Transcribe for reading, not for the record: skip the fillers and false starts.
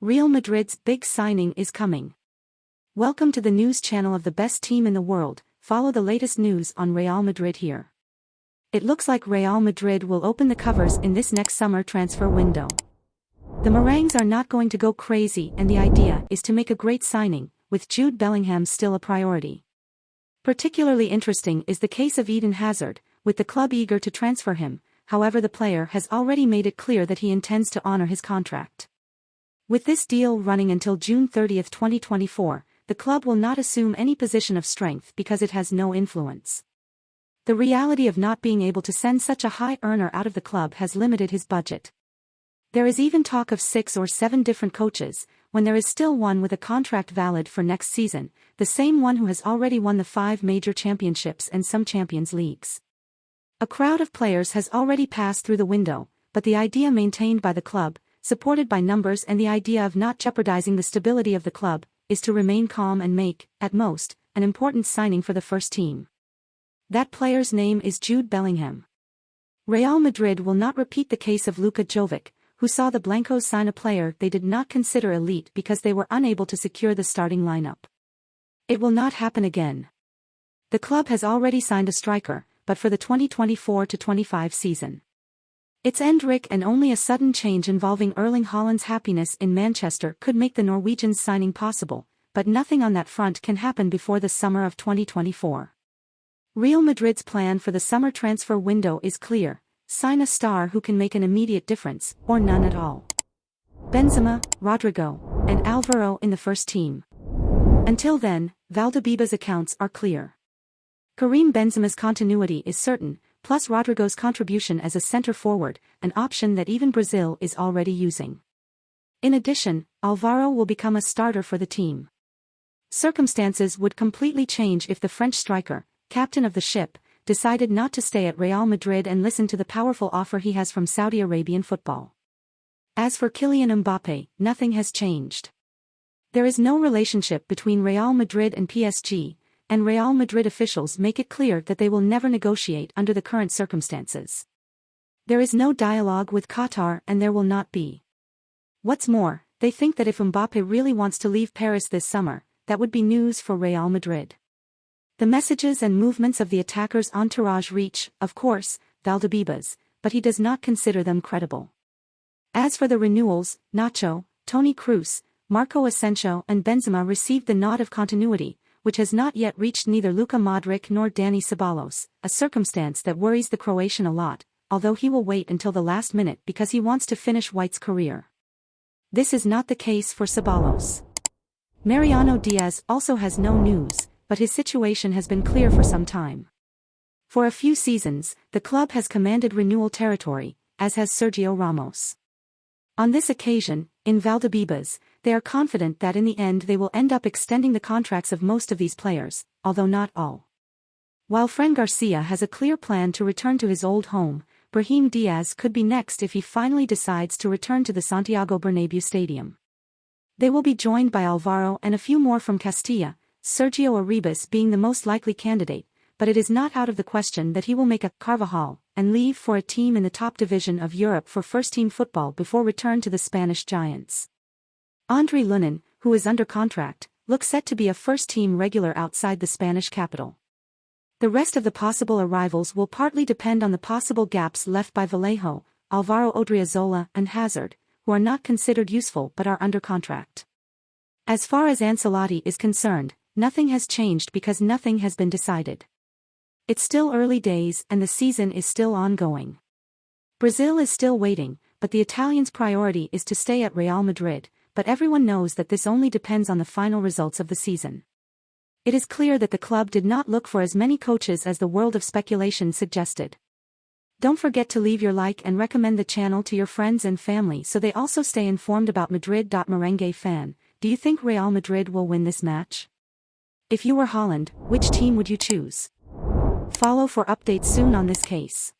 Real Madrid's big signing is coming. Welcome to the news channel of the best team in the world. Follow the latest news on Real Madrid here. It looks like Real Madrid will open the covers in this next summer transfer window. The Merengues are not going to go crazy, and the idea is to make a great signing, with Jude Bellingham still a priority. Particularly interesting is the case of Eden Hazard, with the club eager to transfer him. However, the player has already made it clear that he intends to honor his contract. With this deal running until June 30, 2024, the club will not assume any position of strength because it has no influence. The reality of not being able to send such a high earner out of the club has limited his budget. There is even talk of 6 or 7 different coaches, when there is still one with a contract valid for next season, the same one who has already won the 5 major championships and some Champions Leagues. A crowd of players has already passed through the window, but the idea maintained by the club, supported by numbers and the idea of not jeopardizing the stability of the club, is to remain calm and make, at most, an important signing for the first team. That player's name is Jude Bellingham. Real Madrid will not repeat the case of Luka Jovic, who saw the Blancos sign a player they did not consider elite because they were unable to secure the starting lineup. It will not happen again. The club has already signed a striker, but for the 2024-25 season. It's Endrick, and only a sudden change involving Erling Haaland's happiness in Manchester could make the Norwegian's signing possible, but nothing on that front can happen before the summer of 2024. Real Madrid's plan for the summer transfer window is clear: sign a star who can make an immediate difference, or none at all. Benzema, Rodrigo, and Alvaro in the first team. Until then, Valdebeba's accounts are clear. Karim Benzema's continuity is certain, plus Rodrigo's contribution as a centre-forward, an option that even Brazil is already using. In addition, Alvaro will become a starter for the team. Circumstances would completely change if the French striker, captain of the ship, decided not to stay at Real Madrid and listen to the powerful offer he has from Saudi Arabian football. As for Kylian Mbappé, nothing has changed. There is no relationship between Real Madrid and PSG, and Real Madrid officials make it clear that they will never negotiate under the current circumstances. There is no dialogue with Qatar, and there will not be. What's more, they think that if Mbappé really wants to leave Paris this summer, that would be news for Real Madrid. The messages and movements of the attacker's entourage reach, of course, Valdebeba's, but he does not consider them credible. As for the renewals, Nacho, Toni Kroos, Marco Asensio and Benzema received the nod of continuity, which has not yet reached neither Luka Modric nor Dani Ceballos, a circumstance that worries the Croatian a lot, although he will wait until the last minute because he wants to finish White's career. This is not the case for Ceballos. Mariano Diaz also has no news, but his situation has been clear for some time. For a few seasons, the club has commanded renewal territory, as has Sergio Ramos. On this occasion, in Valdebeba's, they are confident that in the end they will end up extending the contracts of most of these players, although not all. While Fran Garcia has a clear plan to return to his old home, Brahim Diaz could be next if he finally decides to return to the Santiago Bernabéu stadium. They will be joined by Alvaro and a few more from Castilla, Sergio Arribas being the most likely candidate, but it is not out of the question that he will make a Carvajal and leave for a team in the top division of Europe for first-team football before return to the Spanish giants. André Lunin, who is under contract, looks set to be a first-team regular outside the Spanish capital. The rest of the possible arrivals will partly depend on the possible gaps left by Vallejo, Alvaro Odriozola and Hazard, who are not considered useful but are under contract. As far as Ancelotti is concerned, nothing has changed because nothing has been decided. It's still early days and the season is still ongoing. Brazil is still waiting, but the Italians' priority is to stay at Real Madrid, but everyone knows that this only depends on the final results of the season. It is clear that the club did not look for as many coaches as the world of speculation suggested. Don't forget to leave your like and recommend the channel to your friends and family so they also stay informed about Madrid. Merengue fan, do you think Real Madrid will win this match? If you were Haaland, which team would you choose? Follow for updates soon on this case.